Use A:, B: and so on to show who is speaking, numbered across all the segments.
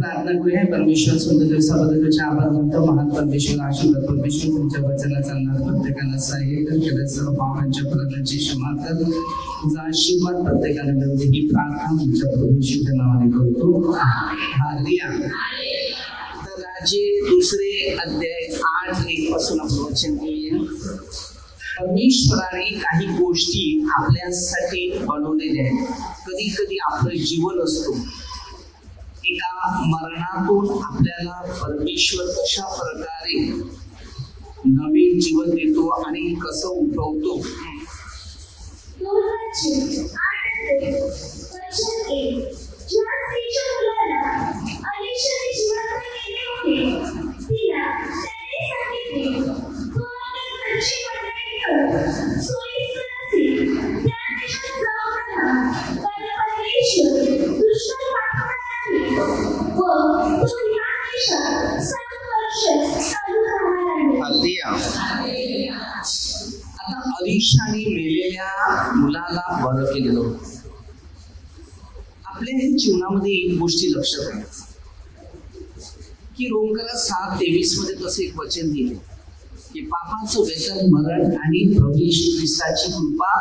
A: प्रार्थना करूया. परमेश्वर सुंदर दिवसाबद्दल तुझे आभार मानतो. महान परमेश्वर, आशीर्वाद परमेश्वर, तुमच्या वचनात चालणार प्रत्येकाला सहाय्य कर. केल्या सर्व पापांच्या फलकांची क्षमा कर. तुझा आशीर्वाद प्रत्येकाला मिळू दे ही प्रार्थना तुमच्या परमेश्वराच्या नावाने करतो. हालेलुया. तर राजे दुसरे अध्याय 8:1 पासून आपण वाचन करूया. परमेश्वराने काही गोष्टी आपल्यासाठी बनवलेल्या आहेत. कधी कधी आपलं जीवन असतो, एका मरणातून आपल्याला परमेश्वर कशा प्रकारे नवीन जीवन देतो आणि कसं उठवतो. आता अलिशाने मेलेल्या मुलाला बरं केलेलं होतं. आपल्या हे जीवनामध्ये एक गोष्टी लक्षात आहे की रोमकरा 7:23 मध्ये तसं एक वचन दिले की पापाचं वेतन मरण आणि प्रभू येशू ख्रिस्ताची कृपा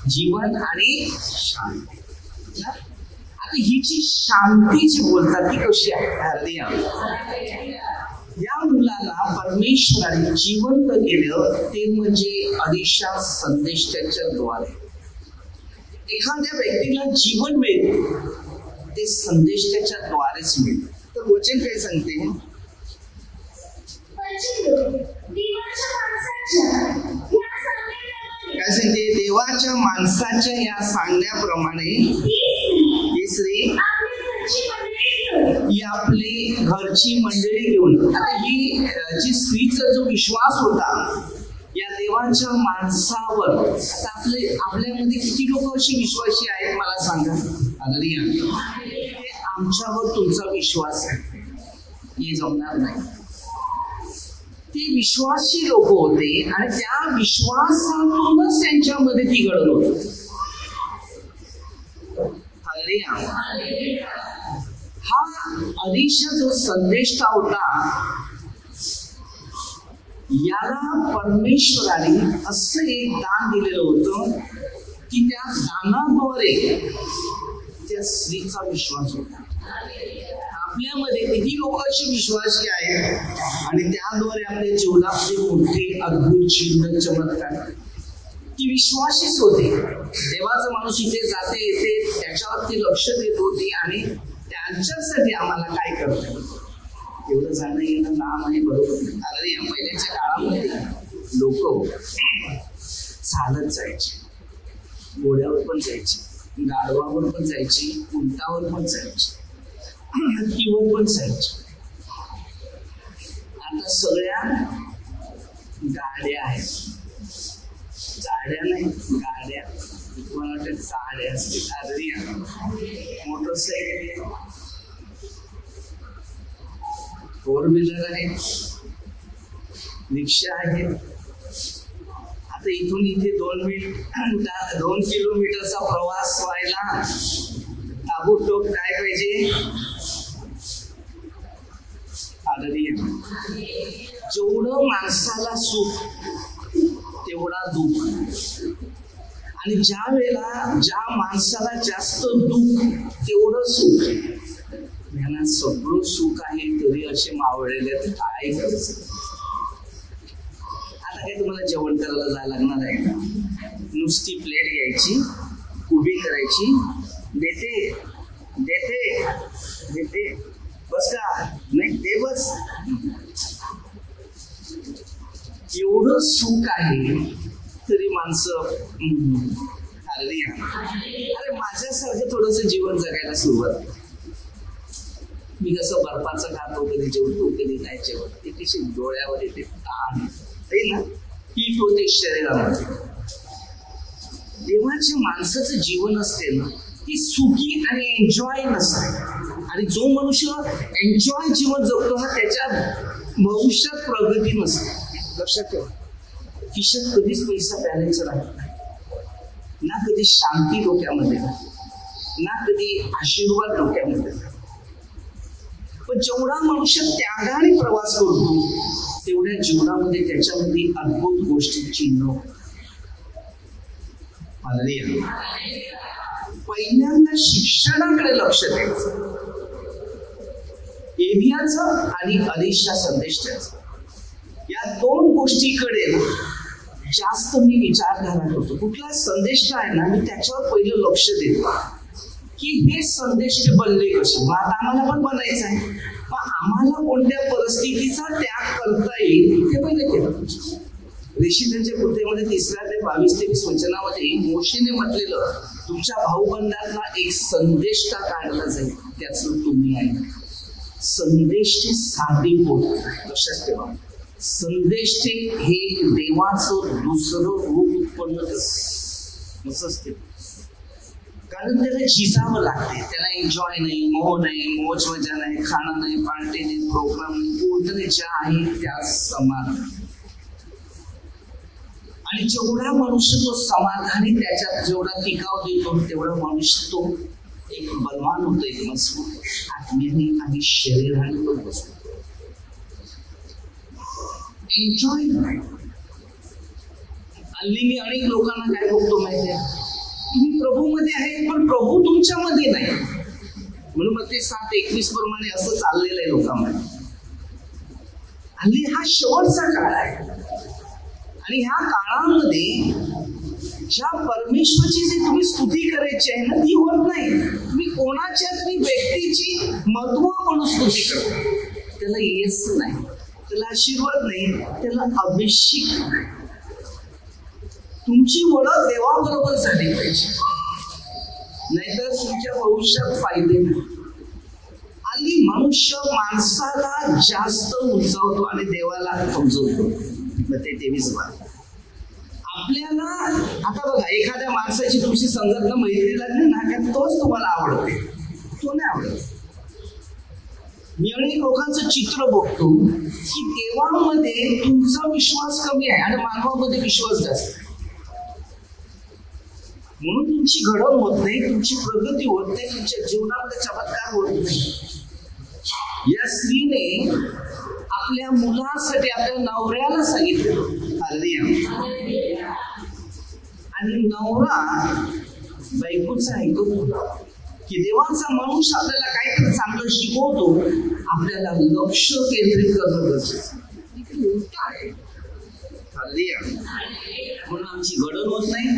A: जीवन आणि शांती. आता ही जी शांती जी बोलतात ती कशी आहे. या मुलाला परमेश्वराने जिवंत केलं ते म्हणजे अलिशा संदेशाच्या द्वारे. एखाद्या व्यक्तीला जीवन मिळते ते संदेशाच्या द्वारेच मिळते. तर वचन काय सांगते, काय सांगते, देवाच्या माणसाच्या या सांगण्याप्रमाणे ही स्त्री ही आपली घरची मंडळी घेऊन. आता ही जी स्त्रीचा जो विश्वास होता या देवाच्या माणसावर, आता आपल्यामध्ये किती लोक अशी विश्वासी आहेत मला सांगा. हालेलुया. आमच्यावर तुमचा विश्वास आहे हे जमणार नाही. ते विश्वासी लोक होते आणि त्या विश्वासातूनच त्यांच्यामध्ये ती घडत होती. हालेलुया. हा अलिशा जो संदेष्टा होता याला परमेश्वराने असं एक दान दिलेलं होतं की त्या दानाद्वारे त्या स्त्रीचा विश्वास होता. आपल्यामध्ये किती लोक अशी विश्वासी आहेत आणि त्याद्वारे आपल्या जीवनामध्ये मोठे अद्भुत चिन्ह चमत्कार. ती विश्वासीच होते. देवाचा माणूस इथे जाते येते त्याच्यावरती लक्ष देत होती आणि त्यांच्यासाठी आम्हाला काय करता एवढं जाणं येणं नाम आहे. बरोबर. अरे पहिल्याच्या काळामध्ये लोक चालत जायचे, घोड्यावर पण जायचे, गाढवावर पण जायची, उंटावर पण जायची, हत्तीवर पण जायचे. आता सगळ्या गाड्या आहेत. गाड्या नाही, गाड्या. मला वाटतं गाड्या असतील. अरे मोटरसायकल, फोर व्हीलर आहेत, रिक्षा आहेत. आता इथून इथे 2 किलोमीटरचा प्रवास व्हायला ताबडतोब काय पाहिजे. जेवढं माणसाला सुख तेवढा दुःख, आणि ज्या वेळेला ज्या माणसाला जास्त दुःख तेवढं सुख. यांना सगळं सुख आहे तरी असे मावळलेले काय करायचं. आता काय तुम्हाला जेवण करायला जायला लागणार आहे का. नुसती प्लेट घ्यायची, उभी करायची, देते देते देते बस का नाही ते बस. एवढं सुख आहे तरी माणसं अरे माझ्यासारखं थोडस जीवन जगायला सुरुवात. मी कसं बर्फाचं खातो, कधी जेवतो कधी नाही जेवत. ते कशी डोळ्यावर येते ताण ना, हीट होते शरीरामध्ये. देवाच्या माणसाचं जीवन असते ना ती सुखी आणि एन्जॉय नसते. आणि जो मनुष्य एन्जॉय जीवन जगतो ना त्याच्या भविष्यात प्रगती नसते. लक्षात ठेवा. खिशात कधीच पैसा बॅलन्स राहत नाही, ना कधी शांती डोक्यामध्ये, ना कधी आशीर्वाद डोक्यामध्ये. पण पण जेवढा मनुष्य त्यागाने प्रवास करतो तेवढ्या जीवनामध्ये त्याच्यामध्ये अद्भुत गोष्टींची चिन्ह. पहिल्यांदा शिक्षणाकडे लक्ष द्यायचं, एलियाचं आणि अलीशा संदेशाचं. या दोन गोष्टीकडे जास्त मी विचारधारा करतो. कुठला संदेश आहे ना, मी त्याच्यावर पहिलं लक्ष देतो की हे संदेश बनले कसे. मग आता आम्हाला पण बनायचं आहे, पण आम्हाला कोणत्या परिस्थितीचा त्याग करता येईल ते पहिले केलं पाहिजे. ऋषीच्या कृतीमध्ये 3 ते 22-23 वचनामध्ये मोशेने म्हटलेलं, तुमच्या भाऊबंधातला एक संदेश का काढला जाईल त्याचं तुम्ही ऐका. संदेशचे साधी बोल लक्षात ठेवा. संदेशचे हे देवाचं दुसरं रूप उत्पन्न करत असते, कारण त्याला झिजावं लागते. त्याला एन्जॉय नाही, मोह नाही, मोज मजा नाही, खाणं नाही, पार्टी नाही, प्रोग्राम नाही, कोणतं ज्या आहे त्या समान. आणि जेवढा मनुष्य तो समाधानी त्याच्यात जेवढा टिकाव देतो तेवढा मनुष्य तो एक बलवान होतो, एक मजबूत आत्म्याने आणि शरीराने पण बसतो. एन्जॉय नाही. हल्ली मी अनेक लोकांना काय बघतो माहितीये, तुम्ही प्रभूमध्ये आहे पण प्रभू तुमच्यामध्ये नाही. म्हणून मग ते 7:21 प्रमाणे असं चाललेलं आहे लोकांमध्ये. हल्ली हा शेवटचा काळ आहे आणि ह्या काळामध्ये ज्या परमेश्वरची जी तुम्ही स्तुती करायची आहे ना, ती होत नाही. तुम्ही कोणाच्या तरी व्यक्तीची महत्व म्हणून स्तुती करता. त्याला येस नाही, त्याला आशीर्वाद नाही, त्याला अभिषेक नाही. तुमची ओळख देवाबरोबर झाली पाहिजे, नाहीतर तुमच्या भविष्यात फायदे नाही. हल्ली मनुष्य माणसाला जास्त उंचावतो आणि देवाला कमजोरतो. मग ते 23 आपल्याला. आता बघा, एखाद्या माणसाची तुमची संगत ना मैत्री लागली ना का तोच तुम्हाला आवडते, तो नाही आवडत. मी अनेक लोकांचं चित्र बघतो की देवामध्ये तुमचा विश्वास कमी आहे आणि मानवामध्ये विश्वास जास्त आहे. म्हणून तुमची घडण होत नाही, तुमची प्रगती होत नाही, तुमच्या जीवनामध्ये चमत्कार होत नाही. या स्त्रीने आपल्या मुलासाठी आपल्या नवऱ्याला सांगितलं, आणि नवरा बायकोचा ऐकतो की देवाचा माणूस आपल्याला काहीतरी चांगलं शिकवतो, आपल्याला लक्ष केंद्रित करणं गरजेचं आहे. म्हणून आमची घडण होत नाही,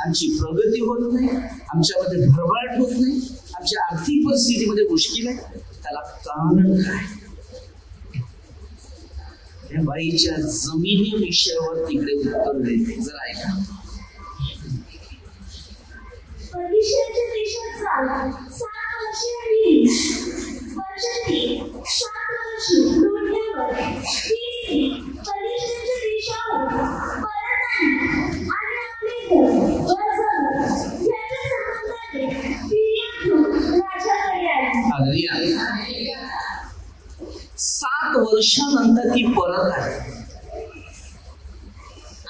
A: आमची प्रगती होत नाही, आमच्यामध्ये भरभराट होत नाही, आमच्या आर्थिक परिस्थितीमध्ये मुश्किल आहे. त्याला कारण काय? त्या बाईच्या जमिनी विषयावर तिकडे उत्तर देते. जरा ऐका.
B: परदेशाच्या देशात चाल 7 वर्षे राहिली. वर्षांनी 7 वर्ष लोटल्यावर ती परदेशाच्या देशावर परत आली आणि आपले घर याच्या संबंधाने तिने राजाकडे आली.
A: 7 वर्षानंतर ती परत आली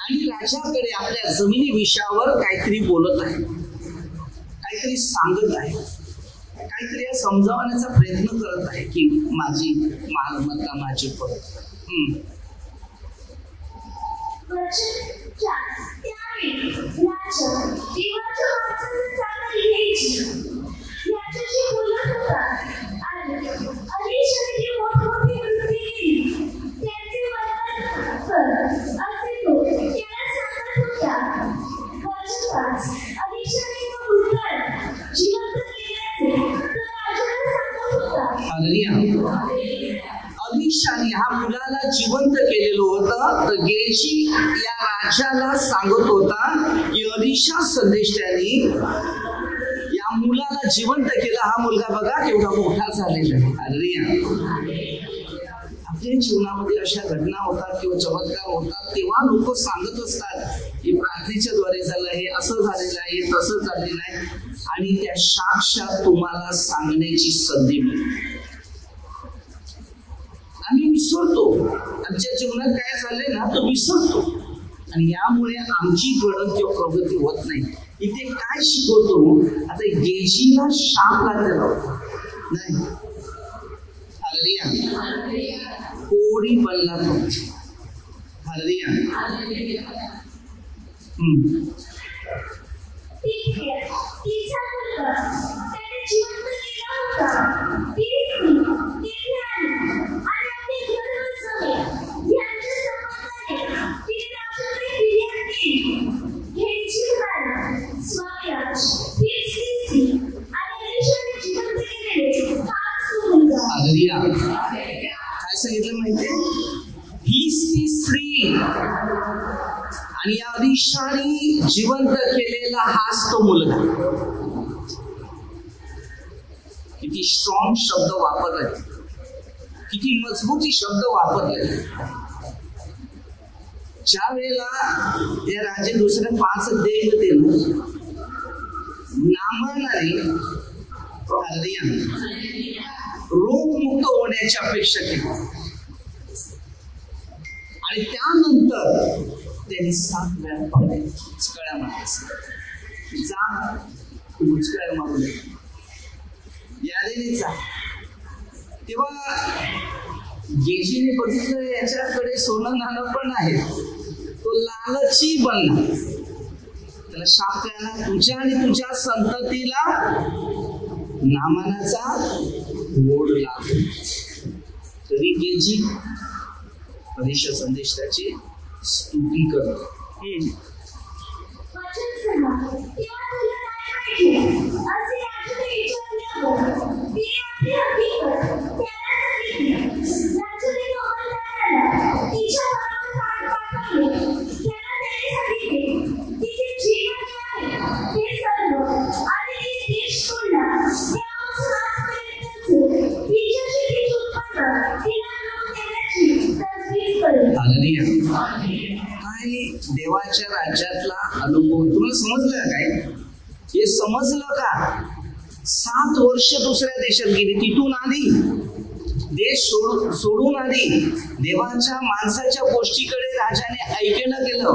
A: आणि राजाकडे आपल्या जमिनी विषयावर काहीतरी बोलत आहे, काहीतरी सांगत आहे, काहीतरी समजावण्याचा प्रयत्न करत आहे की माझी मालमत्ता माझी परत. अलीशाने हा मुलाला जिवंत केलेलं होतं. तर गेजी या राजाला सांगत होता की अलीशा संदेशाने या मुलाला जिवंत केलं. हा मुलगा बघा केवढा मोठा झालेला आहे. आपल्या जीवनामध्ये अशा घटना होतात किंवा चमत्कार होतात, तेव्हा लोक सांगत असतात की प्रार्थनेच्या द्वारे झालं, हे असं झालेलं आहे, तसं झालेलं आहे, आणि त्या साक्षात तुम्हाला सांगण्याची संधी मिळते. आम्ही विसरतो, आमच्या जीवनात काय झालंय ना तो विसरतो, आणि यामुळे आमची घडण किंवा प्रगती होत नाही. इथे काय शिकवतो, आता गेजीला शाप लागलेला नाही. हालेलुया. कोडी बनला तो. हालेलुया.
B: तिचा मुलगा त्याने जिवंत केला होता. ती तेथे आली आणि आपले घर बसवले. यांच्या संबंधाने तिने राजाकडे फिर्याद केली. हे जीवनाला स्वामीराज हीच ती स्त्री आणि एलिशाने जिवंत केलेले हाच तो मुलगा.
A: हालेलुया. काय सांगितलं माहितीये? हीच ती स्त्री आणि या एलिशाने जिवंत केलेला हाच तो मुलगा. किती स्ट्रॉंग शब्द वापरले, किती मजबूती शब्द वापरले. ज्या वेळेला या राजे दुसरे 5 देव होते ना, नामानाने रोगमुक्त होण्याची अपेक्षा केली आणि त्यानंतर त्यांनी 7 वेळा पावले उचकळ्या मारले. जा उचकळ्या मारू दे, यादीने जा. तेव्हा गेजीने बघितलं याच्याकडे सोनं नाणं पण आहे. तो लालची बनला. त्याला शाप द्यायला, तुझ्या आणि तुझ्या संततीला नामानाचा मोड लागतो. तरी गेजी परिषद संदेश त्याची स्तुती करतो. देवाच्या राज्यातला अनुभव तुम्हाला समजलं काय? हे समजलं का? 7 वर्ष दुसऱ्या देशात गेली, तिथून आली, देश सोडून आली. देवाच्या माणसाच्या गोष्टीकडे राजाने ऐकणं केलं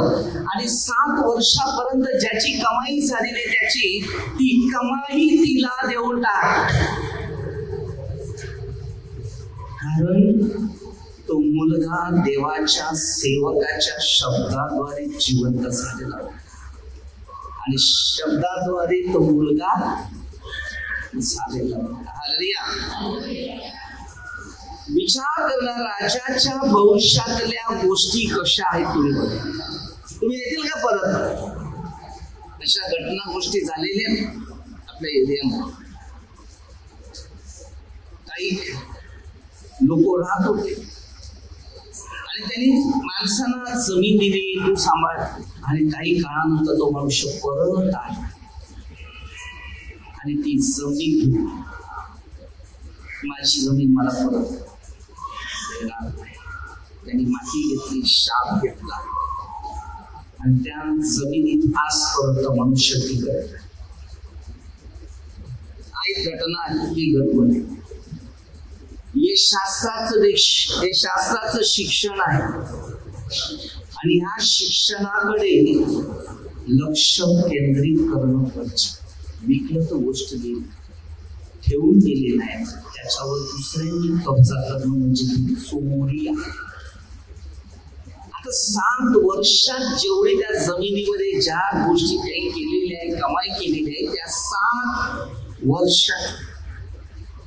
A: आणि 7 वर्षापर्यंत ज्याची कमाई झालेली त्याची ती कमाई तिला देऊन टाक. कारण तो मुलगा देवाच्या सेवकाच्या शब्दाद्वारे जिवंत झालेला आणि शब्दाद्वारे तो मुलगा झालेला. हालेलुया. विचार करा, राजाच्या भविष्यातल्या गोष्टी कशा आहेत तुम्ही येतील का परत? अशा घटना गोष्टी झालेल्या आपल्या एरियामध्ये. काही लोक राहत होते आणि त्यांनी माणसांना जमीन दिली, तू सांभाळ. आणि काही काळानंतर तो मनुष्य परत आला आणि ती जमीन घेतली. माझी जमीन मला परत देणार नाही. त्यांनी माती घेतली, शाप घेतला आणि त्या जमिनीत आजपर्यंत मनुष्य टिकत. एक घटना ही घडली. हे शास्त्राचं शिक्षण आहे आणि ह्या शिक्षणाकडे लक्ष केंद्रित करणं गरजेचं. विकलं तर गोष्ट गेली, ठेवून गेली नाही, त्याच्यावर दुसऱ्यांनी कब्जा करणं म्हणजे चोरी आहे. आता 7 वर्षात जेवढे त्या जमिनीमध्ये ज्या गोष्टी त्यांनी केलेल्या आहे, कमाई केलेली आहे, त्या 7 वर्षात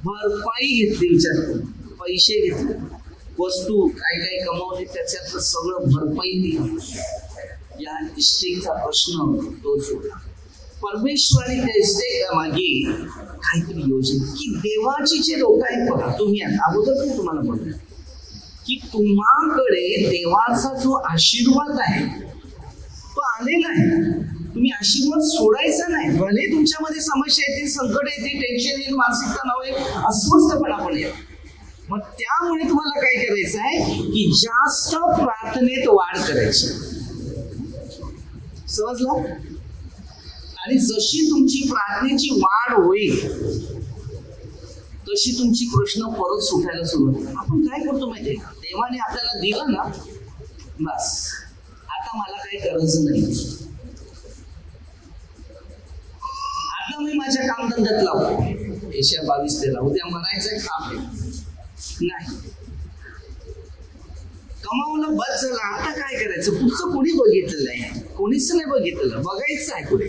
A: भरपाई घेतली. विचार, पैसे घेतले, वस्तू काय कमावले त्याच्यातलं सगळं भरपाई दिली. या इस्टेटचा प्रश्न तो सोडला. परमेश्वराने त्या इस्टेटच्या मागे काहीतरी योजना की देवाची जे लोक आहेत बघा, तुम्ही अगोदर पण तुम्हाला म्हणलं की तुम्हाकडे देवाचा जो आशीर्वाद आहे तो आलेला आहे. तुम्ही आशीर्वाद सोडायचा नाही. भले तुमच्यामध्ये समस्या येतील, संकट येतील, टेन्शन येईल, मानसिकता नव्हे, अस्वस्थपणा पण येईल. मग त्यामुळे तुम्हाला काय करायचं आहे की जास्त प्रार्थनेत वाढ करायची. समजलं? आणि जशी तुमची प्रार्थनेची वाढ होईल तशी तुमची प्रश्न परत सुटायला सुरुवात. आपण काय करतो माहितीये का, देवाने आपल्याला दिलं ना, बस आता मला काही करायचं नाही, आता मी माझ्या कामधंद्यात लावतो. 22:13 उद्या मरायचंय काम आहे. नाही. कमावलं बस झालं, आता काय करायचं? पुढचं कोणी बघितलेलं आहे? कोणीच नाही बघितलेलं. बघायचं आहे पुढे.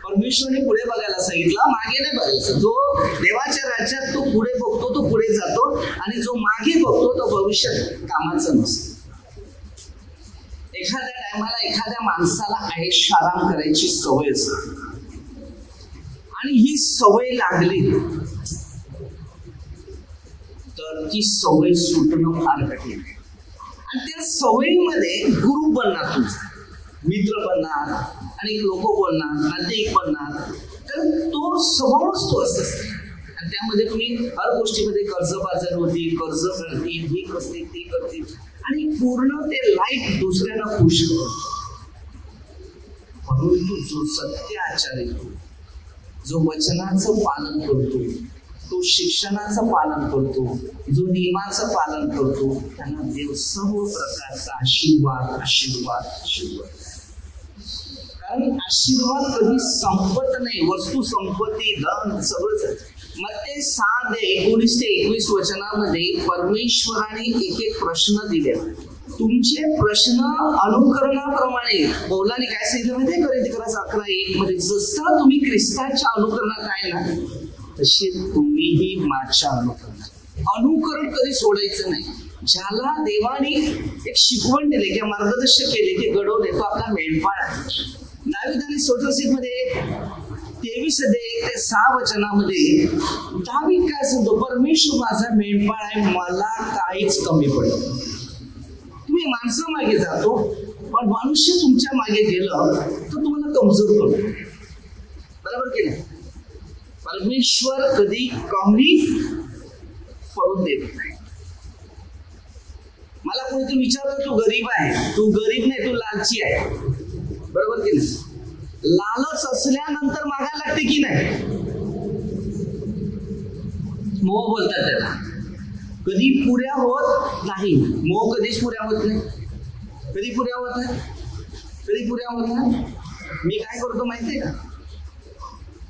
A: परमेश्वराने पुढे बघायला सांगितलं, मागे नाही बघायचं. जो देवाच्या राज्यात तो पुढे बघतो तो पुढे जातो, आणि जो मागे बघतो तो भविष्यात कामाचा नसतो. एखाद्या टायमाला एखाद्या माणसाला ऐश-आराम करायची सवय असते, आणि ही सवय लागली तर ती सवय सुटणं फार कठीण आहे. आणि त्या सवयीमध्ये गुरु बनणार, तुमचा मित्र बनणार, अनेक लोक बोलणार, नातेवाईक बनणार. तर तो स्वभावच तो असतो, आणि त्यामध्ये तुम्ही हर गोष्टीमध्ये कर्जबाजारी होती, कर्ज करतील, हे करतील, ते करतील, आणि पूर्ण ते लाईफ दुसऱ्यांना खुश करतो. परंतु जो सत्य आचार्य, जो वचनाचं पालन करतो, तो शिक्षणाचं पालन करतो, जो नियमाचं पालन करतो, त्यांना देव सर्व प्रकारचा आशीर्वाद आशीर्वाद आशीर्वाद. कारण आशीर्वाद कधी संपत नाही. वस्तू, संपत्ती, धन सगळंच. मत्ते 6:19-21 वचनामध्ये परमेश्वराने एक एक प्रश्न दिले. तुमचे प्रश्न अनुकरणाप्रमाणे पौलाने काय सांगितलं माहिती? कोरिन्थियस 11:1 मध्ये, जसं तुम्ही ख्रिस्ताच्या अनुकरणात आहे ना, तसे तुम्हीही माझ्या अनुकरणात. अनुकरण कधी सोडायचं नाही. ज्याला देवाने एक शिकवण दिली किंवा मार्गदर्शन केले, की घडवले, तो आपला मेंढपाळ आहे. दावीदाने मध्ये 23:1-6 वचनामध्ये दावीद काय सांगतो? परमेश्वर माझा मेंढपाळ आहे, मला काहीच कमी पडत. तुम्ही माणसं मागे जातो, पण मनुष्य तुमच्या मागे गेलं तर तुम्हाला कमजोर करतो. बरोबर की नाही? परमेश्वर कधी कमी पडून देत नाही. मला कोणीतरी विचारलं, तू गरीब आहे? तू गरीब नाही, तू लालची आहे. बरोबर की नाही? लालच असल्यानंतर मागायला लागते की नाही? मोह बोलतात त्याला. कधी पुऱ्या होत नाही. मोह कधीच पुऱ्या होत नाही. कधी पुऱ्या होत नाही? कधी पुऱ्या होत नाही. मी काय करतो माहितीये का?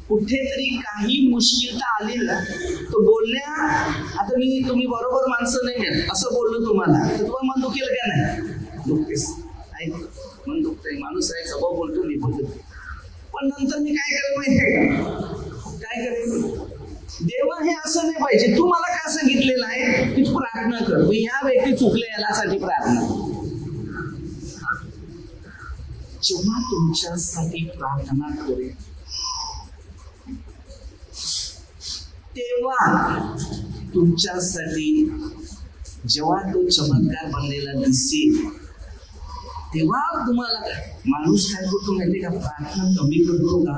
A: कुठेतरी काही मुश्किलता आली ना, तो बोलण्या, आता तुम्ही बरोबर माणसं नाही आहेत असं बोललो तुम्हाला, तर तुम्हाला मन दुखेल का नाही? दुखतेस. मन दुखतंय, माणूस आहे, स्वभाव बोलतो, मी बोलतो. पण नंतर मी काय करेल माहितीये? काय करेल? देवा हे असं नाही पाहिजे. तू मला काय सांगितलेलं आहे की तू प्रार्थना कर, ह्या व्यक्ती चुकले यासाठी प्रार्थना. जेव्हा तुमच्यासाठी प्रार्थना करेल तेव्हा तुमच्यासाठी, जेव्हा तो चमत्कार बनलेला दिसेल, तेव्हा तुम्हाला माणूस काय करतो माहिती का? प्रार्थना कमी करतो का?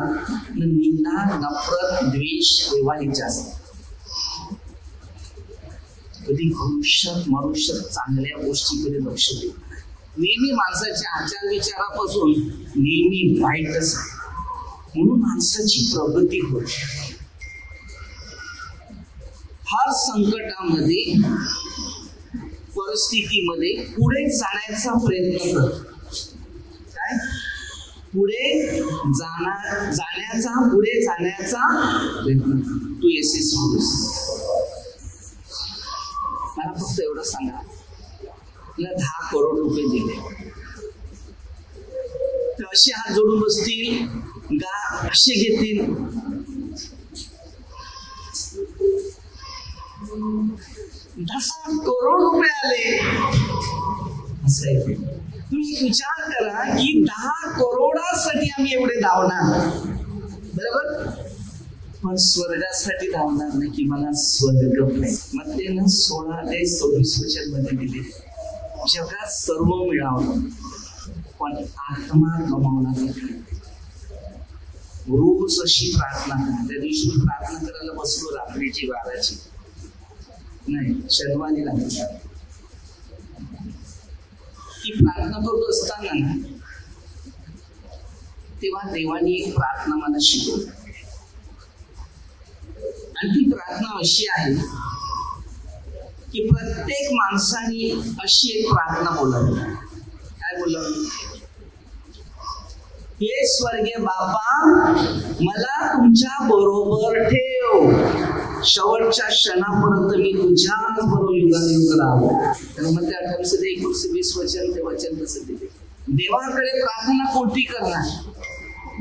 A: निंदा, नफरत, द्वेष तेव्हाही जास्त. कधी भविष्यात मनुष्य चांगल्या गोष्टीकडे लक्ष देत नाही. नेहमी माणसाच्या आचार विचारापासून नेहमी वाईटच, म्हणून माणसाची प्रगती होते. हर संकटामध्ये, परिस्थितीमध्ये पुढे जाण्याचा प्रयत्न कर. काय? पुढे जाण्याचा प्रयत्न. तू यशस्वी होस. मला फक्त एवढं सांगा, तुला 10 करोड रुपये दिले तर असे हात जोडून बसतील का? असे घेतील? 10 करोड रुपये आले असं आहे. तुम्ही विचार करा की 10 करोडासाठी आम्ही एवढे धावणार, बरोबर? पण स्वर्गासाठी धावणार नाही की मला स्वर्ग पाहिजे. मग ते 16-26 वचनामध्ये दिले, जगात सर्व मिळावं पण आत्मा गमावणार नाही. रोज अशी प्रार्थना करा. त्या दिवशी मी प्रार्थना करायला बसलो रात्रीची 12ची, नाही शनिवारी लागली. ती प्रार्थना करत असताना ना, तेव्हा देवाने एक प्रार्थना मला शिकवली. आणि ती प्रार्थना अशी आहे की प्रत्येक माणसाने अशी एक प्रार्थना बोलावी. काय बोलावी? हे स्वर्गीय बापा, मला तुमच्या बरोबर ठेव. शेवटच्या क्षणापर्यंत मी तुझ्याच बरोबर युगायुग राहावं. त्याला म्हणते 28-29 वचन, ते वचन तसं दिले. देवाकडे प्रार्थना कोणती करणार,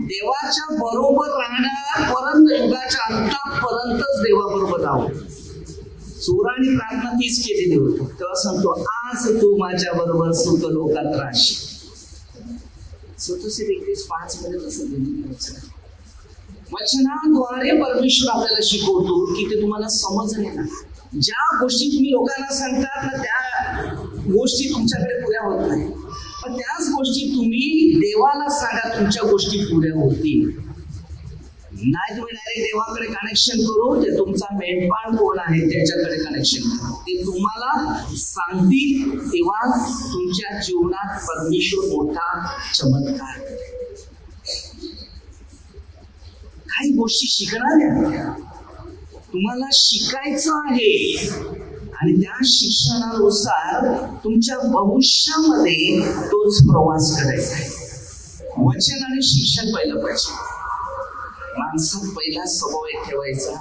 A: देवाच्या बरोबर राहणार, परंत युगाच्या अंतापर्यंतच देवाबरोबर राहावं. चोराने प्रार्थना तीच केलेली होती. तेव्हा सांगतो, आज तू माझ्या बरोबर सुख लोकात राहशील. 27:5 मध्ये तसं दिलेलं वचनाद्वारे परमेश्वर आपल्याला शिकवतो की ते तुम्हाला समजले ना. ज्या गोष्टी तुम्ही लोकांना सांगतात ना, त्या गोष्टी तुमच्याकडे पुऱ्या होत नाही. पण त्याच गोष्टी तुम्ही देवाला सांगा, तुमच्या गोष्टी पुऱ्या होतील. नाही तुम्ही डायरेक्ट देवाकडे कनेक्शन करू, ते तुमचा मेंढपाळ कोण आहे त्याच्याकडे कनेक्शन करा. ते तुम्हाला सांगतील, तेव्हा तुमच्या जीवनात परमेश्वर मोठा चमत्कार. काही गोष्टी शिकणाऱ्या तुम्हाला शिकायचं आहे आणि त्या शिक्षणानुसार तुमच्या भविष्यामध्ये तोच प्रवास करायचा आहे. वचन आणि शिक्षण पहिलं पाहिजे. माणसात पहिला स्वभाव एक ठेवायचा,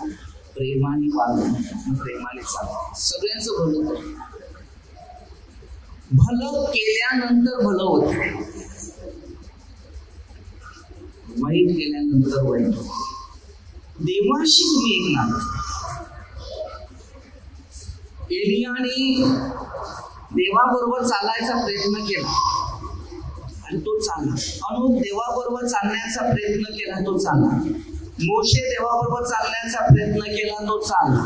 A: प्रेमाने वागणं, प्रेमाने चालणं, सगळ्यांचं भलं करणं. भलं केल्यानंतर भलं होत, वाईट केल्यानंतर वाईट. देवाशी तुम्ही एक नातं. एलियाने देवाबरोबर चालायचा प्रयत्न केला आणि तो चालला. अनुप देवाबरोबर चालण्याचा प्रयत्न केला, तो चालला. मोशे देवाबरोबर चालण्याचा प्रयत्न केला, तो चालला.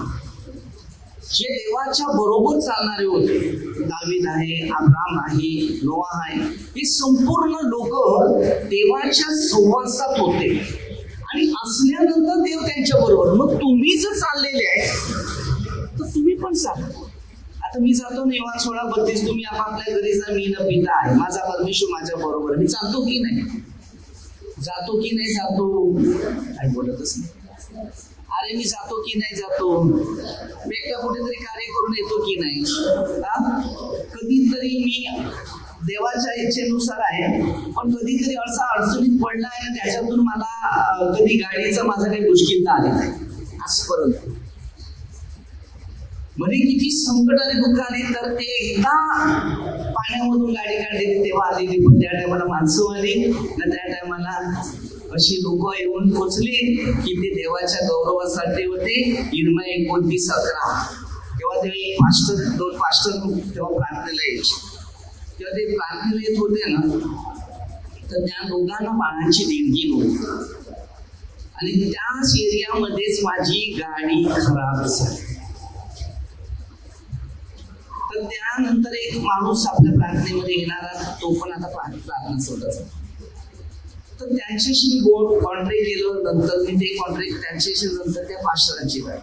A: जे देवाच्या बरोबर चालणारे होते, दावीद आहे, अब्राम आहे, नोआ आहे, हे संपूर्ण लोक देवाच्या सहवासात होते आणि असल्यानंतर देव त्यांच्या बरोबर. मग तुम्ही जर चाललेले आहे तर तुम्ही पण चाला. आता मी जातो ना, योहान 16:32, तुम्ही आपापल्या घरी जा, मी न पिता आहे, माझा परमेश्वर माझ्या बरोबर. मी चालतो की नाही, जातो की नाही जातो, काय बोलतच नाही. अरे मी जातो की नाही जातो, मी एकटा कुठेतरी कार्य करून येतो की नाही, कधीतरी मी देवाच्या इच्छेनुसार आहे, पण कधीतरी असा अडचणीत पडला आहे, त्याच्यातून मला कधी गाडीचा माझा काही मुश्किलता आली नाही आजपर्यंत. म्हणजे किती संकट आणि दुःख आली तर ते एकदा पाण्यामधून गाडी काढलेली तेव्हा आलेली, पण त्या टायमाला माणसं आली ना, त्या टायमाला अशी लोक येऊन पोचली की ते देवाच्या गौरवासाठी होते. इर्मिया 29:11 तेव्हा ते पास्टर, 2 पास्टर तेव्हा प्रार्थनेला यायचे. तेव्हा ते प्रार्थनेला येत होते ना, तर त्या दोघांना बाळाची देणगी नव्हती आणि त्याच एरियामध्येच माझी गाडी खराब झाली. तर त्यानंतर एक माणूस आपल्या प्रार्थनेमध्ये येणारा, तो पण आता प्रार्थना सोडत. तर त्यांच्याशी मी कॉन्ट्रॅक्ट केलं. नंतर मी ते कॉन्ट्रॅक्ट त्यांच्याशी नंतर त्या पास्टरांची गाडी,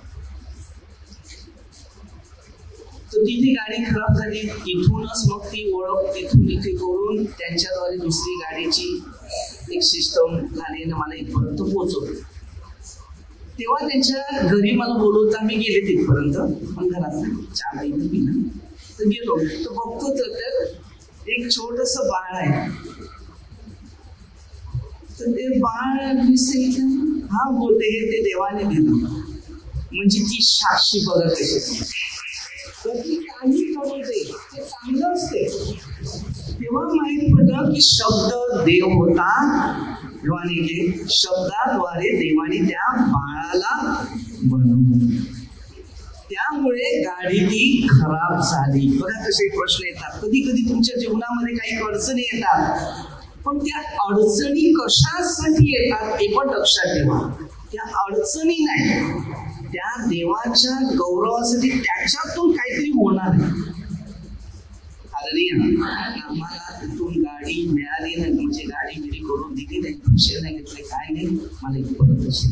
A: तर तिथे गाडी खराब झाली. इथूनच मग ती ओळख तिथून इथे करून त्यांच्याद्वारे दुसरी गाडीची एक सिस्टम झाली आणि मला इथपर्यंत पोहोचवलं. तेव्हा त्यांच्या घरी मला बोलवता मी गेले तिथपर्यंत, पण घरात चहा पाहिजे पिला तर गेलो. तर बघतो तर एक छोटस बाळ आहे. तर ते बाळ दिसेल, हा बोलते हे ते देवाने दिलं. म्हणजे ती साक्षी बघा कशी, काही कळते ते चांगलं असते. तेव्हा माहित पडलं की शब्द देव होता. शब्दाद्वारे देवाने त्या बाळाला बनवलं. त्यामुळे गाडी ती खराब झाली. बघा कसे प्रश्न येतात. कधी कधी तुमच्या जीवनामध्ये काही अडचणी येतात, पण त्या अडचणी कशासाठी येतात हे पण लक्षात ठेवा. त्या अडचणी नाही, त्या देवाच्या गौरवासाठी, त्याच्यातून काहीतरी होणार आहे. आम्हाला तिथून गाडी मिळाली नाही, म्हणजे गाडी बिडी करून दिली नाही, पैसे नाही घेतले, काय नाही, मला परत असेल.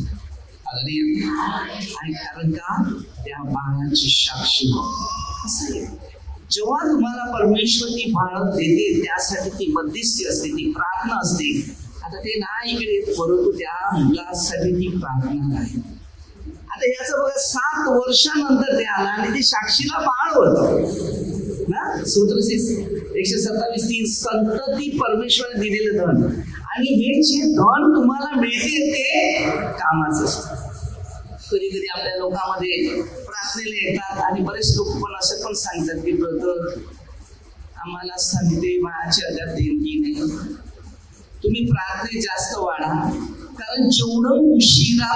A: आणि कारण का, त्या बाळाची साक्षी. जेव्हा तुम्हाला परमेश्वर ती बाळ देते, त्यासाठी ती बंदिस्ती असते, ती प्रार्थना असते. आता ते नाही इकडे, परंतु त्या मुलासाठी ती प्रार्थना आहे. आता याचं बघा, 7 वर्षानंतर ते आला आणि ते साक्षीला बाळ होत ना. 127:3 संतती परमेश्वराने दिलेलं धन, आणि हे जे धन तुम्हाला मिळते ते कामाचं असतं. कधी कधी आपल्या लोकांमध्ये प्रार्थनेला येतात आणि बरेच लोक पण असं पण सांगतात की ब्रदर आम्हाला संते मायाच्या हजार देणगी नाही. तुम्ही प्रार्थनेत जास्त वाढा, कारण जेवढं उशिरा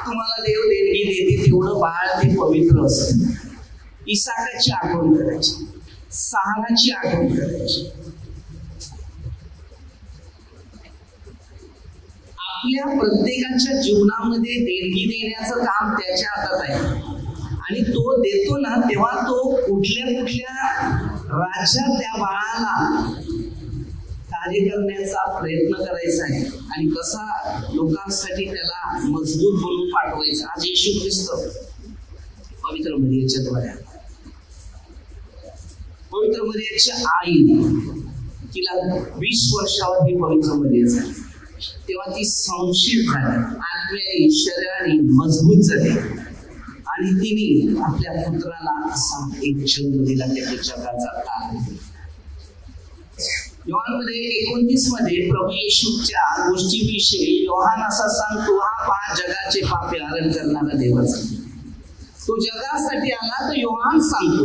A: तुम्हाला देव देणगी देते तेवढं बाळ ते पवित्र असतं. इसाकाची आठवण करायची, साराची आठवण करायची. आपल्या प्रत्येकाच्या जीवनामध्ये देणगी देण्याचं काम त्याच्या हातात आहे आणि तो देतो ना तेव्हा तो कुठल्या कुठल्या राज्यात त्या बाळाला कार्य करण्याचा प्रयत्न करायचा आहे आणि कसा लोकांसाठी त्याला मजबूत बनवून पाठवायचा. आज येशू ख्रिस्त पवित्र मरियेच्या द्वारे, पवित्र मरियेच्या आई, तिला 20 वर्षावर ही पवित्र मरिया झाली तेव्हा ती संशील झाली, आत्म्याने शरीराने मजबूत झाली आणि तिने आपल्या पुत्राला असा एक जन्म दिला त्याच्या जगाचा काळ. योहानमध्ये 29 मध्ये प्रभू येशूच्या गोष्टीविषयी योहान असा सांगतो, हा 5 जगाचे पापे हरण करणारा देवाचा. तो जगासाठी आला तर योहान सांगतो.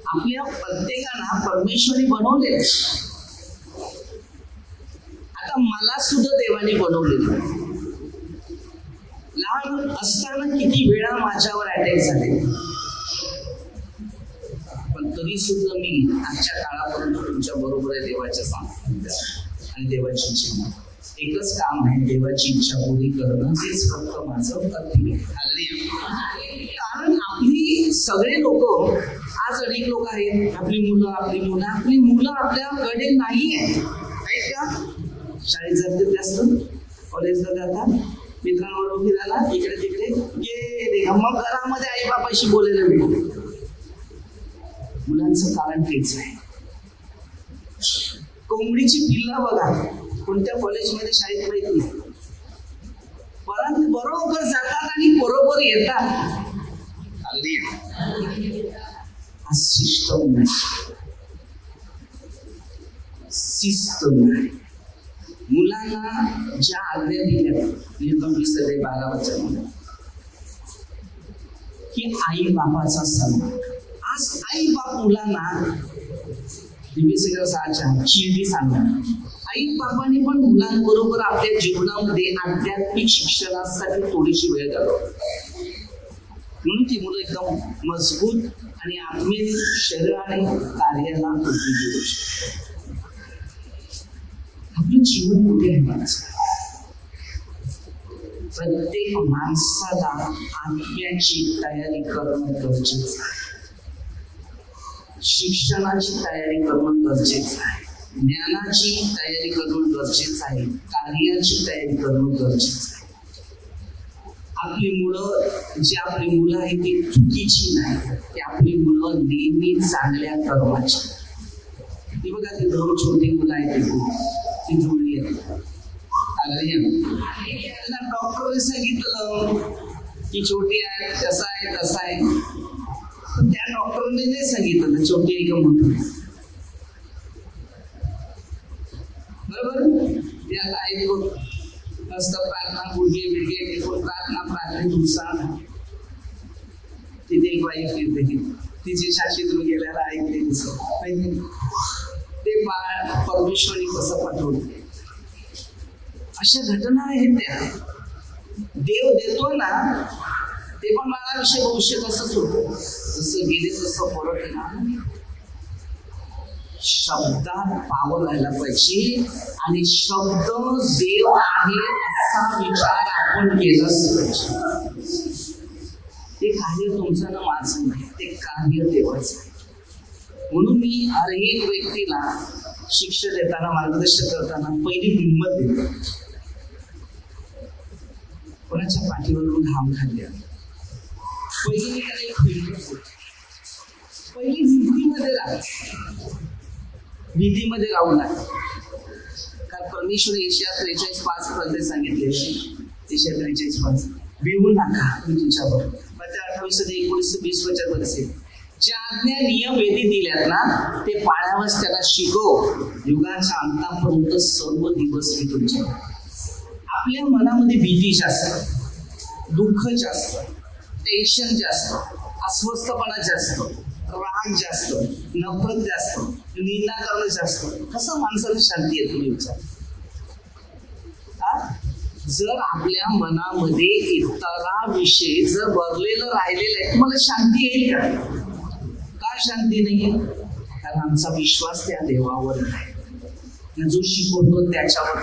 A: आपल्या प्रत्येकाला परमेश्वरी बनवले. आता मला सुद्धा देवाने बनवलेलं. लहान असताना किती वेळा माझ्यावर अटॅक झाले, पण तरी सुद्धा मी आजच्या काळापर्यंत तुमच्या बरोबर आहे देवाच्या सांगतो आणि देवाची इच्छा. एकच काम आहे, देवाची इच्छा पूर्ण करणं, हेच फक्त माझं कर्तव्य. कारण आपली सगळे लोक आज अनेक लोक आहेत, आपली मुलं आपल्याकडे नाही आहेत का? शाळेत जातात, जास्त कॉलेजला जातात, मित्रांबरोबर फिरायला इकडे तिकडे गेले, मग घरामध्ये आई बापाशी बोलायला मिळते. मुलांचं कारण तेच आहे. कोंबडीची पिल्लं बघा कोणत्या कॉलेजमध्ये शाळेत माहित नाही, परंतु बरोबर जातात आणि बरोबर येतात. शिस्त नाही. मुलांना ज्या आज्ञा दिल्या निर्गम 20:12 की आई बापाचा सन्मान. आज आई बाप मुलांना शिर्डी सांगणार. आई बापाने पण मुलांबरोबर आपल्या जीवनामध्ये आध्यात्मिक शिक्षणासाठी थोडीशी वेळ घालवली, म्हणून ती मुलं एकदम मजबूत आणि आत्मीय शरीराने कार्याला उपयोगी होऊ शकतात. आपलं जीवन कुठे आहे? प्रत्येक माणसाला आत्म्याची तयारी करणं गरजेचं आहे, शिक्षणाची तयारी करणं गरजेचं आहे, ज्ञानाची तयारी करणं गरजेचं आहे, कार्याची तयारी करणं गरजेचं आहे. आपली मुलं आहेत ती चुकीची नाही, ती आपली मुलं नेहमी चांगल्या कर्माची. ती बघा ती 2 छोटी मुलं आहेत, ती जुळली आहेत. त्यांना डॉक्टरने सांगितलं की छोटी आहे, तसा आहे तसा आहे, पण त्या डॉक्टरने नाही सांगितलं छोटी आहे का मोठी. बरोबर त्याला आहेत बघ मस्त प्रार्थना गुडघे बिडघे टेकून प्रार्थनेत उत्साह. तिथे एक बाई फिरते, तिची शाशीतून गेल्याला ऐकले ते बाळ परमेश्वरी कसं पाठवते. अशा घटना आहेत त्या. देव देतो ना ते पण बाळाविषयी भविष्य तसंच होतं, जसं गेले तसं परत येणार. शब्दात पावर राहायला पाहिजे आणि शब्द देव आहे असा विचार आपण केलाच पाहिजे. ते कार्य तुमचं ना माझं नाही, ते कार्य देवाचं आहे. म्हणून मी हर एक व्यक्तीला शिक्षण देताना मार्गदर्शन करताना पहिली हिंमत देतो. कोणाच्या पाठीवरून घाम खाल्ल्या पहिली त्याला एक हिंमत, पहिली भीतीमध्ये राहू नका. कारण परमेश्वर येशया 43:5 पर्यंत सांगितले, येशया 43:5 भिवू नका मी तुमच्याबरोबर. 28-19-20 वर्षे ज्या आज्ञा नियम वेदी दिल्यात ना ते पाळावंच त्याला शिकव. युगाच्या अंतापर्यंत सर्व दिवस मी तुमच्या. आपल्या मनामध्ये भीती जास्त, दुःख जास्त, टेन्शन जास्त, अस्वस्थपणा जास्त, राग जास्त, नफरत जास्त, निंदा करणं जास्त, कसं माणसाला शांती येते तुम्ही विचार. जर आपल्या मनामध्ये इतराविषयी जर भरलेलं राहिलेलं आहे, तुम्हाला शांती येईल का? का शांती नाही? कारण आमचा विश्वास त्या देवावर नाही, जो शिकवतो त्याच्यावर.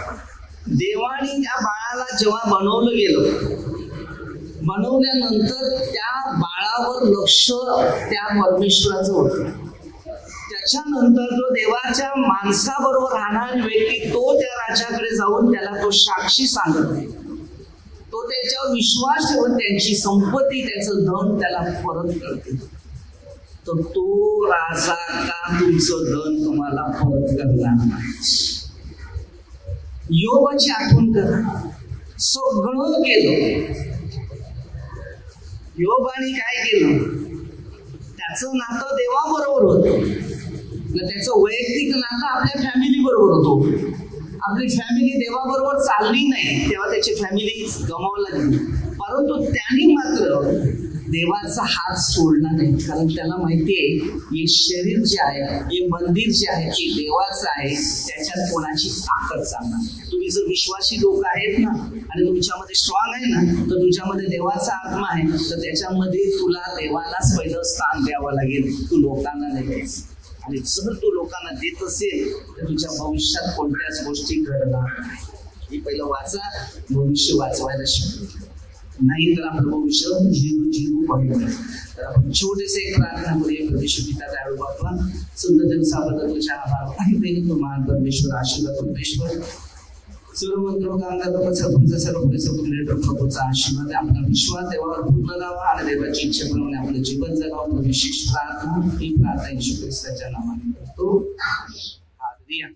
A: देवाने त्या बाळाला जेव्हा बनवलं गेलं, बनवल्यानंतर त्या बाळावर लक्ष त्या परमेश्वराचं होतं. त्याच्यानंतर जो देवाच्या माणसाबरोबर राहणारी व्यक्ती, तो त्या राजाकडे जाऊन त्याला तो साक्षी सांगत नाही, तो त्याच्यावर विश्वास ठेवून त्यांची संपत्ती, त्याचं धन त्याला परत करते. तर तो राजा का तुमचं धन तुम्हाला परत करणार नाही? योबाची आठवण करा. सगळं केलं, योबाने काय केलं? त्याचं नातं देवाबरोबर होतं, त्याचं वैयक्तिक नातं आपल्या फॅमिली बरोबर होतं. आपली फॅमिली देवाबरोबर चालली नाही तेव्हा त्याची फॅमिली गमावं लागली. परंतु त्याने मात्र देवाचा हात सोडला नाही, कारण त्याला माहिती आहे हे शरीर जे आहे, हे मंदिर जे आहे ते देवाचं आहे, त्याच्यात कोणाची ताकद चालणार. तुम्ही जर विश्वासी लोक आहेत ना आणि तुमच्यामध्ये स्ट्रॉंग आहे ना, तर तुझ्यामध्ये देवाचा आत्मा आहे, तर त्याच्यामध्ये तुला देवालाच पहिलं स्थान द्यावं लागेल, तू लोकांना नाही द्यायचं. आणि जर तू लोकांना देत असेल तर तुझ्या भविष्यात कोणत्याच गोष्टी घडणार नाही. हे पहिलं वाचा, भविष्य वाचवायला शिकतो, नाही तर आपलं भविष्य झिरू पडलं. तर आपण छोटेसे एक प्रार्थना करूया. परमेश्वर पिता, त्यावेळी बाबा सुंदर दिवसाबद्दल तुझ्या आभार मानते. तो महान परमेश्वर, आशीर्वाद परमेश्वर, सर्व मंत्र काम करतो सरपंच, सर्व प्रभूचा आशीर्वाद, आपला विश्वास देवावर पूर्ण लावा आणि देवाची इच्छेप्रमाणे आपलं जीवन जगावं. विशेष प्रार्थना ही प्रार्थना येशू ख्रिस्ताच्या नावाने करतो. हालेलुया.